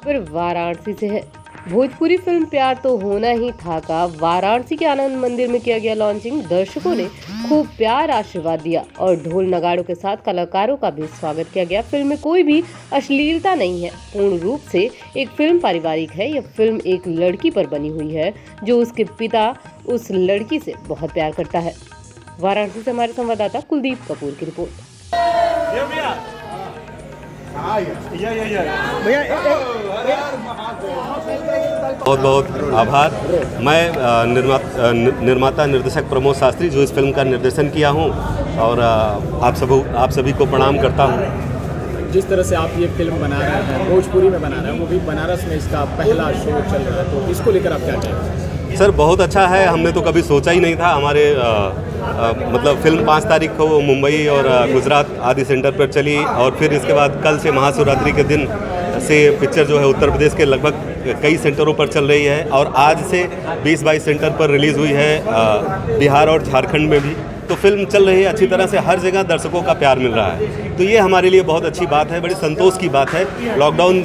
फिर वाराणसी से है। भोजपुरी फिल्म प्यार तो होना ही था का वाराणसी के आनंद मंदिर में किया गया लॉन्चिंग। दर्शकों ने खूब प्यार आशीर्वाद दिया और ढोल नगाड़ों के साथ कलाकारों का भी स्वागत किया गया। फिल्म में कोई भी अश्लीलता नहीं है, पूर्ण रूप से एक फिल्म पारिवारिक है। यह फिल्म एक लड़की पर बनी हुई है जो उसके पिता उस लड़की से बहुत प्यार करता है। वाराणसी से हमारे संवाददाता कुलदीप कपूर की रिपोर्ट। बहुत बहुत आभार। मैं निर्माता निर्देशक प्रमोद शास्त्री जो इस फिल्म का निर्देशन किया हूं और आप सभी को प्रणाम करता हूं। जिस तरह से आप ये फिल्म बना रहे हैं, भोजपुरी में बना रहे हैं, वो भी बनारस में इसका पहला शो चल रहा है, तो इसको लेकर आप क्या कहेंगे? सर बहुत अच्छा है। हमने तो कभी सोचा ही नहीं था। हमारे मतलब फिल्म 5 तारीख को मुंबई और गुजरात आदि सेंटर पर चली और फिर इसके बाद कल से महाशिवरात्रि के दिन से पिक्चर जो है उत्तर प्रदेश के लगभग कई सेंटरों पर चल रही है और आज से 20-22 सेंटर पर रिलीज़ हुई है, बिहार और झारखंड में भी। तो फिल्म चल रही है अच्छी तरह से, हर जगह दर्शकों का प्यार मिल रहा है, तो ये हमारे लिए बहुत अच्छी बात है, बड़ी संतोष की बात है। लॉकडाउन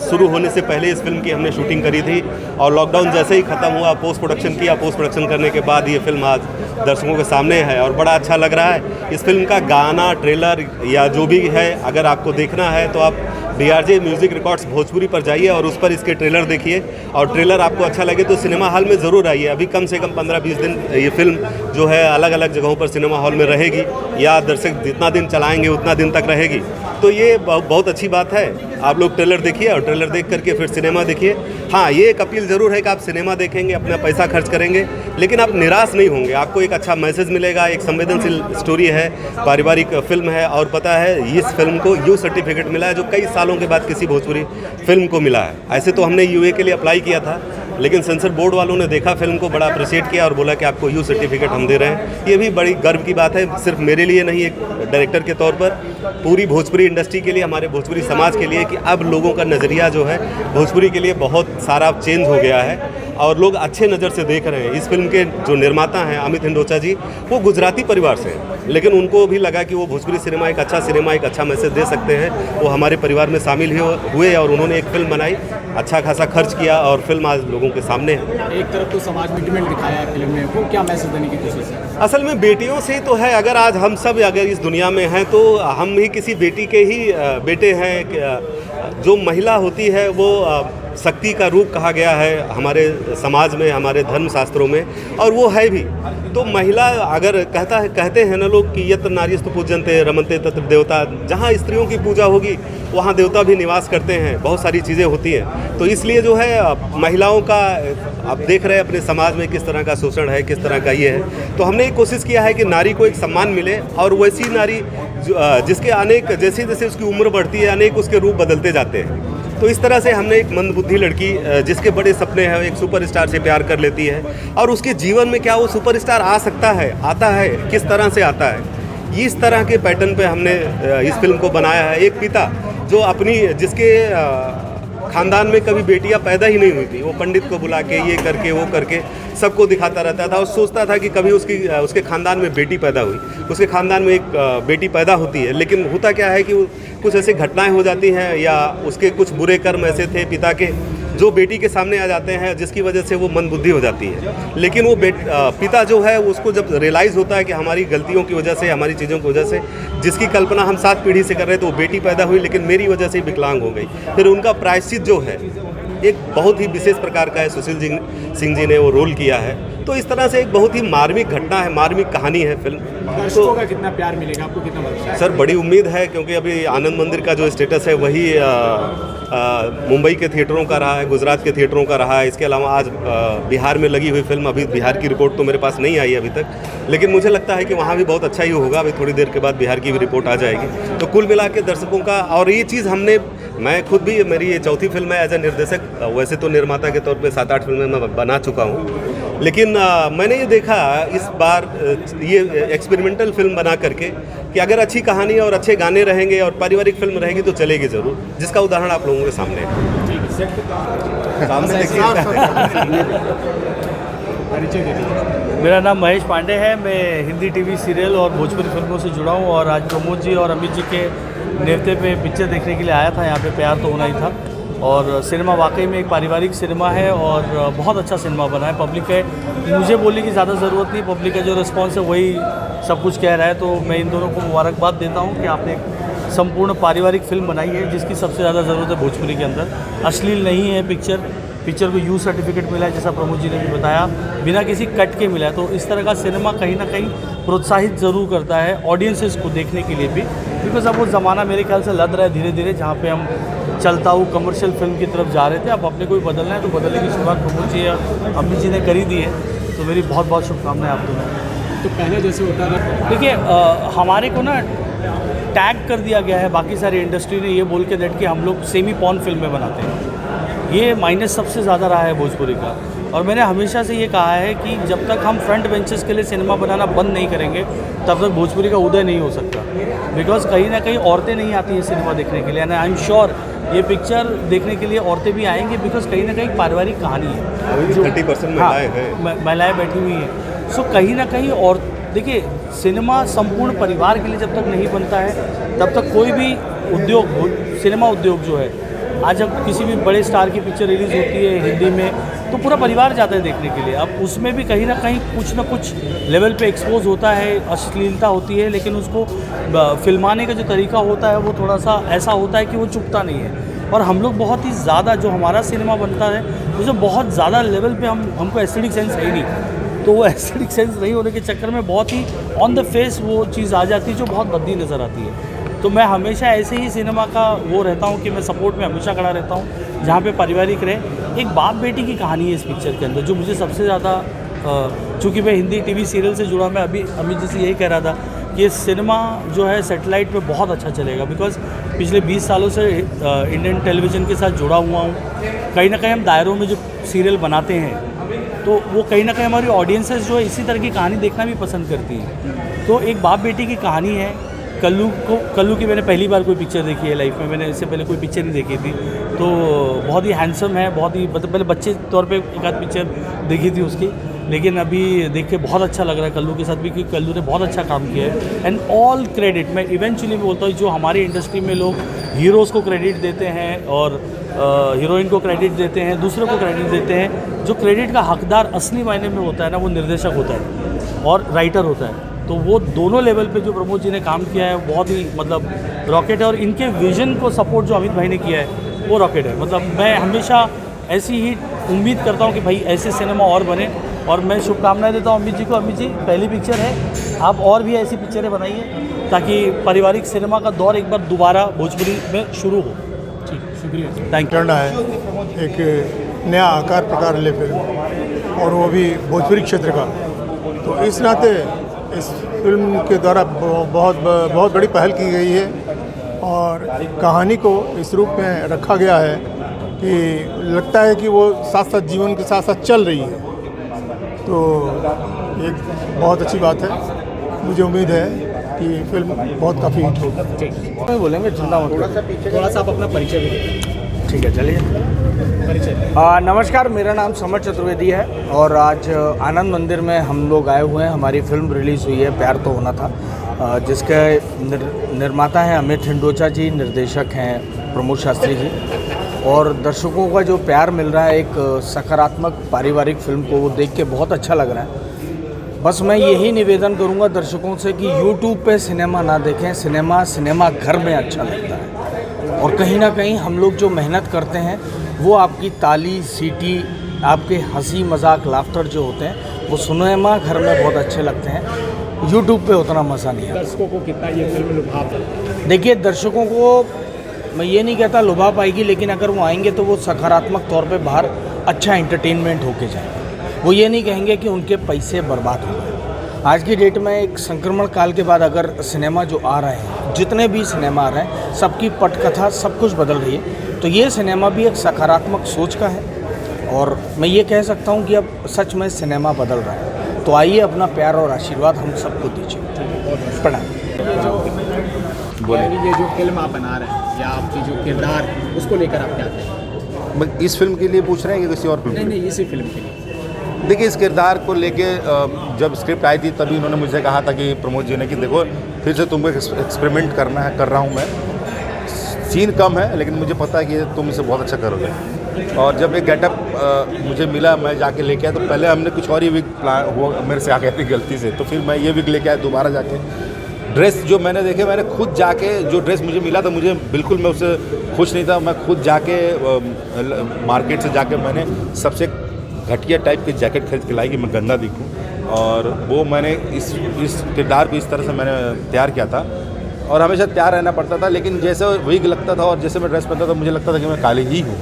शुरू होने से पहले इस फिल्म की हमने शूटिंग करी थी और लॉकडाउन जैसे ही ख़त्म हुआ पोस्ट प्रोडक्शन किया। पोस्ट प्रोडक्शन करने के बाद ये फिल्म आज दर्शकों के सामने है और बड़ा अच्छा लग रहा है। इस फिल्म का गाना, ट्रेलर या जो भी है, अगर आपको देखना है तो आप DRJ म्यूज़िक रिकॉर्ड्स भोजपुरी पर जाइए और उस पर इसके ट्रेलर देखिए और ट्रेलर आपको अच्छा लगे तो सिनेमा हॉल में ज़रूर आइए। अभी कम से कम 15-20 दिन ये फिल्म जो है अलग अलग जगहों पर सिनेमा हॉल में रहेगी या दर्शक जितना दिन चलाएंगे उतना दिन तक रहेगी, तो ये बहुत अच्छी बात है। आप लोग ट्रेलर देखिए और ट्रेलर देख करके फिर सिनेमा देखिए। हाँ, ये एक अपील ज़रूर है कि आप सिनेमा देखेंगे, अपना पैसा खर्च करेंगे, लेकिन आप निराश नहीं होंगे। आपको एक अच्छा मैसेज मिलेगा, एक संवेदनशील स्टोरी है, पारिवारिक फिल्म है और पता है इस फिल्म को यू सर्टिफिकेट मिला है जो कई सालों के बाद किसी भोजपुरी फिल्म को मिला है। ऐसे तो हमने UA के लिए अप्लाई किया था, लेकिन सेंसर बोर्ड वालों ने देखा फिल्म को, बड़ा अप्रिशिएट किया और बोला कि आपको यू सर्टिफिकेट हम दे रहे हैं। ये भी बड़ी गर्व की बात है, सिर्फ मेरे लिए नहीं, एक डायरेक्टर के तौर पर पूरी भोजपुरी इंडस्ट्री के लिए, हमारे भोजपुरी समाज के लिए, कि अब लोगों का नज़रिया जो है भोजपुरी के लिए बहुत सारा चेंज हो गया है और लोग अच्छे नज़र से देख रहे हैं। इस फिल्म के जो निर्माता हैं अमित हिंडोचा जी, वो गुजराती परिवार से हैं, लेकिन उनको भी लगा कि वो भोजपुरी सिनेमा एक अच्छा मैसेज दे सकते हैं। वो हमारे परिवार में शामिल हुए और उन्होंने एक फिल्म बनाई, अच्छा खासा खर्च किया और फिल्म आज लोगों के सामने है। एक तरफ तो समाज में सेंटिमेंट दिखाया है फिल्म में, वो क्या मैसेज देने की कोशिश है? असल में बेटियों से तो है, अगर आज हम सब अगर इस दुनिया में हैं तो हम ही किसी बेटी के ही बेटे हैं। जो महिला होती है वो शक्ति का रूप कहा गया है हमारे समाज में, हमारे धर्म शास्त्रों में, और वो है भी। तो महिला अगर कहते हैं ना लोग कि यत्र नार्यस्तु पूज्यन्ते रमन्ते तत्र देवता, जहाँ स्त्रियों की पूजा होगी वहाँ देवता भी निवास करते हैं, बहुत सारी चीज़ें होती हैं। तो इसलिए जो है महिलाओं का आप देख रहे हैं अपने समाज में किस तरह का शोषण है, किस तरह का ये है। तो हमने एक कोशिश किया है कि नारी को एक सम्मान मिले और वैसी नारी जिसके अनेक जैसे जैसे उसकी उम्र बढ़ती है अनेक उसके रूप बदलते जाते हैं। तो इस तरह से हमने एक मंदबुद्धि लड़की जिसके बड़े सपने हैं, एक सुपरस्टार से प्यार कर लेती है और उसके जीवन में क्या वो सुपरस्टार आ सकता है, आता है, किस तरह से आता है, इस तरह के पैटर्न पे हमने इस फिल्म को बनाया है। एक पिता जो जिसके खानदान में कभी बेटियां पैदा ही नहीं हुई थी, वो पंडित को बुला के ये करके वो करके सबको दिखाता रहता था और सोचता था कि कभी उसके खानदान में बेटी पैदा हुई, उसके खानदान में एक बेटी पैदा होती है। लेकिन होता क्या है कि कुछ ऐसी घटनाएं हो जाती हैं या उसके कुछ बुरे कर्म ऐसे थे पिता के जो बेटी के सामने आ जाते हैं, जिसकी वजह से वो मंदबुद्धि हो जाती है। लेकिन वो पिता जो है उसको जब रियलाइज़ होता है कि हमारी गलतियों की वजह से, हमारी चीज़ों की वजह से, जिसकी कल्पना हम 7 पीढ़ी से कर रहे थे, वो बेटी पैदा हुई लेकिन मेरी वजह से विकलांग हो गई। फिर उनका प्रायश्चित जो है एक बहुत ही विशेष प्रकार का है, सुशील सिंह जी ने वो रोल किया है। तो इस तरह से एक बहुत ही मार्मिक घटना है, मार्मिक कहानी है फिल्म। दर्शकों का कितना प्यार मिलेगा आपको, कितना भरोसा है? सर बड़ी उम्मीद है, क्योंकि अभी आनंद मंदिर का जो स्टेटस है वही मुंबई के थिएटरों का रहा है, गुजरात के थिएटरों का रहा है। इसके अलावा आज बिहार में लगी हुई फिल्म, अभी बिहार की रिपोर्ट तो मेरे पास नहीं आई अभी तक, लेकिन मुझे लगता है कि वहाँ भी बहुत अच्छा ही होगा। अभी थोड़ी देर के बाद बिहार की भी रिपोर्ट आ जाएगी। तो कुल मिला के दर्शकों का, और ये चीज़ मैं खुद भी, मेरी ये चौथी फिल्म है एज ए निर्देशक। वैसे तो निर्माता के तौर पे 7-8 फिल्में मैं बना चुका हूँ, लेकिन मैंने ये देखा इस बार ये एक्सपेरिमेंटल फिल्म बना करके कि अगर अच्छी कहानी और अच्छे गाने रहेंगे और पारिवारिक फिल्म रहेगी तो चलेगी ज़रूर, जिसका उदाहरण आप लोगों के सामने है। सामने देखिए। मेरा नाम महेश पांडे है। मैं हिंदी टीवी सीरियल और भोजपुरी फिल्मों से जुड़ा हूँ और आज प्रमोद जी और अमित जी के नेवते पे पिक्चर देखने के लिए आया था। यहाँ पे प्यार तो होना ही था और सिनेमा वाकई में एक पारिवारिक सिनेमा है और बहुत अच्छा सिनेमा बना है। पब्लिक है, मुझे बोलने की ज़्यादा ज़रूरत नहीं, पब्लिक का जो रिस्पॉन्स है वही सब कुछ कह रहा है। तो मैं इन दोनों को मुबारकबाद देता हूँ कि आपने एक संपूर्ण पारिवारिक फिल्म बनाई है जिसकी सबसे ज़्यादा ज़रूरत है भोजपुरी के अंदर। अश्लील नहीं है पिक्चर को यू सर्टिफिकेट मिला है, जैसा प्रमोद जी ने भी बताया, बिना किसी कट के मिला है। तो इस तरह का सिनेमा कहीं ना कहीं प्रोत्साहित ज़रूर करता है ऑडियंसेस को देखने के लिए भी, बिकॉज अब वो ज़माना मेरे ख्याल से लद रहा है धीरे धीरे, जहाँ पे हम चलता हूँ कमर्शियल फिल्म की तरफ जा रहे थे। अब अपने को भी बदलना है, तो बदलने की शुरुआत प्रमोद जी और अमित जी ने करी दी है। तो मेरी बहुत बहुत शुभकामनाएं आप दोनों। तो पहले जैसे होता था, देखिए हमारे को ना टैग कर दिया गया है बाकी सारी इंडस्ट्री ने ये बोल के दैट कि हम लोग सेमी पॉर्न फिल्में बनाते हैं। ये माइनस सबसे ज़्यादा रहा है भोजपुरी का, और मैंने हमेशा से ये कहा है कि जब तक हम फ्रंट बेंचेस के लिए सिनेमा बनाना बंद नहीं करेंगे तब तक भोजपुरी का उदय नहीं हो सकता। बिकॉज कहीं ना कहीं औरतें नहीं आती हैं सिनेमा देखने के लिए, एंड आई एम श्योर ये पिक्चर देखने के लिए औरतें भी आएंगी, बिकॉज कहीं ना कहीं पारिवारिक कहानी है। अभी भी 30% महिलाएं हैं। महिलाएँ बैठी हुई हैं। सो कहीं ना कहीं, और देखिए सिनेमा संपूर्ण परिवार के लिए जब तक नहीं बनता है तब तक कोई भी उद्योग, सिनेमा उद्योग जो है, आज जब किसी भी बड़े स्टार की पिक्चर रिलीज़ होती है हिंदी में तो पूरा परिवार जाता है देखने के लिए। अब उसमें भी कहीं ना कहीं कुछ ना कुछ लेवल पे एक्सपोज होता है, अश्लीलता होती है, लेकिन उसको फिल्माने का जो तरीका होता है वो थोड़ा सा ऐसा होता है कि वो चुभता नहीं है। और हम लोग बहुत ही ज़्यादा, जो हमारा सिनेमा बनता है उसे बहुत ज़्यादा लेवल पे हमको एस्थेटिक सेंस है ही नहीं, तो वो एस्थेटिक सेंस नहीं होने के चक्कर में बहुत ही ऑन द फेस वो चीज़ आ जाती है जो बहुत भद्दी नज़र आती है। तो मैं हमेशा ऐसे ही सिनेमा का वो रहता हूँ कि मैं सपोर्ट में हमेशा खड़ा रहता हूँ जहाँ पे पारिवारिक रहे। एक बाप बेटी की कहानी है इस पिक्चर के अंदर, जो मुझे सबसे ज़्यादा, चूँकि मैं हिंदी टीवी सीरियल से जुड़ा, मैं अभी अमित जी से यही कह रहा था कि ये सिनेमा जो है सेटेलाइट पे बहुत अच्छा चलेगा, बिकॉज पिछले 20 सालों से इंडियन टेलीविज़न के साथ जुड़ा हुआ हूँ। कहीं ना कहीं हम दायरों में जो सीरियल बनाते हैं तो वो कहीं ना कहीं हमारी ऑडियंसेस जो है इसी तरह की कहानी देखना भी पसंद करती है। तो एक बाप बेटी की कहानी है। कल्लू की मैंने पहली बार कोई पिक्चर देखी है लाइफ में, मैंने इससे पहले कोई पिक्चर नहीं देखी थी। तो बहुत ही हैंडसम है, बहुत ही, मतलब पहले बच्चे तौर पे एक आध पिक्चर देखी थी उसकी, लेकिन अभी देख के बहुत अच्छा लग रहा है कल्लू के साथ भी, क्योंकि कल्लू ने बहुत अच्छा काम किया है। एंड ऑल क्रेडिट, मैं इवेंचुअली बोलता हूँ, जो हमारी इंडस्ट्री में लोग हीरोज़ को क्रेडिट देते हैं और हीरोइन को क्रेडिट देते हैं, दूसरों को क्रेडिट देते हैं, जो क्रेडिट का हकदार असली मायने में होता है ना, वो निर्देशक होता है और राइटर होता है। तो वो दोनों लेवल पे जो प्रमोद जी ने काम किया है बहुत ही, मतलब रॉकेट है। और इनके विजन को सपोर्ट जो अमित भाई ने किया है वो रॉकेट है। मतलब मैं हमेशा ऐसी ही उम्मीद करता हूँ कि भाई ऐसे सिनेमा और बने, और मैं शुभकामनाएं देता हूँ अमित जी को। अमित जी, पहली पिक्चर है, आप और भी ऐसी पिक्चरें बनाइए ताकि पारिवारिक सिनेमा का दौर एक बार दोबारा भोजपुरी में शुरू हो। ठीक, शुक्रिया। Thank you. करना है एक नया आकार प्रकार ले फिल्म, और वो भी भोजपुरी क्षेत्र का। तो इस नाते इस फिल्म के द्वारा बहुत बड़ी पहल की गई है और कहानी को इस रूप में रखा गया है कि लगता है कि वो साथ साथ जीवन के साथ साथ चल रही है। तो एक बहुत अच्छी बात है, मुझे उम्मीद है कि फिल्म बहुत काफ़ी हिट होगी। ठीक, बोलेंगे चिंता मत करो। थोड़ा सा आप अपना परिचय भी दें। ठीक है, चलिए। परिचय। नमस्कार, मेरा नाम समर चतुर्वेदी है और आज आनंद मंदिर में हम लोग आए हुए हैं। हमारी फिल्म रिलीज़ हुई है प्यार तो होना था, जिसके निर्माता हैं अमित हिंडोचा जी, निर्देशक हैं प्रमोद शास्त्री जी। और दर्शकों का जो प्यार मिल रहा है एक सकारात्मक पारिवारिक फिल्म को, वो देख के बहुत अच्छा लग रहा है। बस मैं यही निवेदन करूंगा दर्शकों से कि YouTube पे सिनेमा ना देखें, सिनेमा घर में अच्छा लगता है। और कहीं ना कहीं हम लोग जो मेहनत करते हैं वो आपकी ताली सीटी, आपके हंसी मजाक लाफ्टर जो होते हैं वो सिनेमा घर में बहुत अच्छे लगते हैं। YouTube पे उतना मज़ा नहीं आता। दर्शकों को कितना ये फिल्म लुभा पाएगी? देखिए, दर्शकों को मैं ये नहीं कहता लुभा पाएगी, लेकिन अगर वो आएंगे तो वो सकारात्मक तौर पे बाहर अच्छा एंटरटेनमेंट होके जाएंगे। वो ये नहीं कहेंगे कि उनके पैसे बर्बाद हो गए। आज की डेट में एक संक्रमण काल के बाद अगर सिनेमा जो आ रहे हैं, जितने भी सिनेमा आ रहे हैं, सबकी पटकथा सब कुछ बदल रही है। तो ये सिनेमा भी एक सकारात्मक सोच का है और मैं ये कह सकता हूँ कि अब सच में सिनेमा बदल रहा है। तो आइए अपना प्यार और आशीर्वाद हम सबको दीजिए। प्रणाम। ये जो फिल्म आप बना रहे हैं या आपकी जो किरदार, उसको लेकर आप क्या कहें? इस फिल्म के लिए पूछ रहे हैं कि किसी और फिल्म? नहीं, इसी फिल्म के लिए। देखिए, इस किरदार को लेके जब स्क्रिप्ट आई थी तभी उन्होंने मुझे कहा था कि प्रमोद जी ने कि देखो फिर से तुमको एक्सपेरिमेंट करना है, कर रहा हूँ मैं। सीन कम है लेकिन मुझे पता है कि तुम इसे बहुत अच्छा करोगे। और जब एक गेटअप मुझे मिला, मैं जाके लेके आया, तो पहले हमने कुछ और ही विग प्लान वो मेरे से आ गया थी गलती से, तो फिर मैं ये विग लेके आया दोबारा जाके। ड्रेस जो मैंने देखे, मैंने खुद जाके जो ड्रेस मुझे मिला था, मुझे बिल्कुल मैं उससे खुश नहीं था। मैं खुद जाके मार्केट से जाके मैंने सबसे घटिया टाइप की जैकेट खरीद के लाई कि मैं गंदा दिखूं, और वो मैंने इस किरदार को इस तरह से मैंने तैयार किया था। और हमेशा तैयार रहना पड़ता था, लेकिन जैसे विग लगता था और जैसे मैं ड्रेस पहनता था मुझे लगता था कि मैं काली ही हूँ।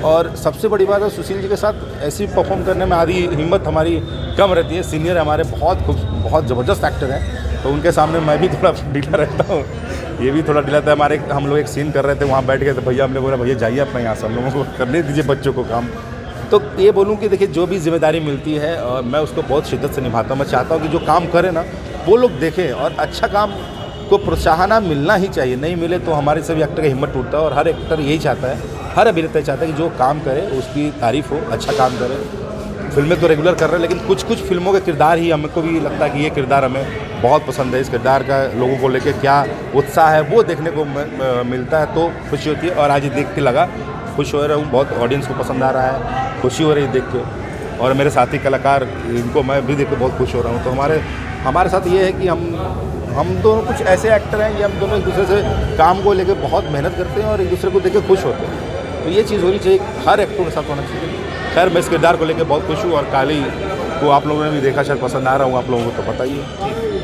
और सबसे बड़ी बात है, सुशील जी के साथ ऐसी परफॉर्म करने में आधी हिम्मत हमारी कम रहती है। सीनियर हमारे बहुत ज़बरदस्त एक्टर हैं, तो उनके सामने मैं भी थोड़ा ढीला रहता हूँ, ये भी थोड़ा ढीला था। हम लोग एक सीन कर रहे थे, वहाँ बैठ गए तो भैया हमने बोला भैया जाइए अपना यहाँ से, हम लोगों को करने दीजिए बच्चों को काम। तो ये बोलूँ कि देखिए, जो भी जिम्मेदारी मिलती है और मैं उसको बहुत शिद्दत से निभाता हूँ। मैं चाहता हूँ कि जो काम करें ना वो लोग देखें, और अच्छा काम को प्रोत्साहन मिलना ही चाहिए। नहीं मिले तो हमारे सभी एक्टर की हिम्मत टूटता है, और हर एक्टर यही चाहता है, हर अभिनेता चाहता है कि जो काम करे उसकी तारीफ हो, अच्छा काम करे। फिल्में तो रेगुलर कर रहे हैं, लेकिन कुछ कुछ फिल्मों के किरदार ही हमको भी लगता है कि ये किरदार हमें बहुत पसंद है। इस किरदार का लोगों को लेकर क्या उत्साह है वो देखने को मिलता है, तो खुशी होती है। और आज ये देख के लगा खुश हो रहा हूँ, बहुत ऑडियंस को पसंद आ रहा है, खुशी हो रही है देख के। और मेरे साथी कलाकार, इनको मैं भी देख के बहुत खुश हो रहा हूँ। तो हमारे साथ ये है कि हम दोनों कुछ ऐसे एक्टर हैं कि हम दोनों एक दूसरे से काम को लेकर बहुत मेहनत करते हैं और एक दूसरे को देख के खुश होते हैं। तो ये चीज़ होनी चाहिए, हर एक्टर के साथ होना चाहिए। खैर, मैं इस किरदार को लेकर बहुत खुश हूँ, और काली को आप लोगों ने भी देखा, शायद पसंद आ रहा हूँ आप लोगों को, तो पता ही है।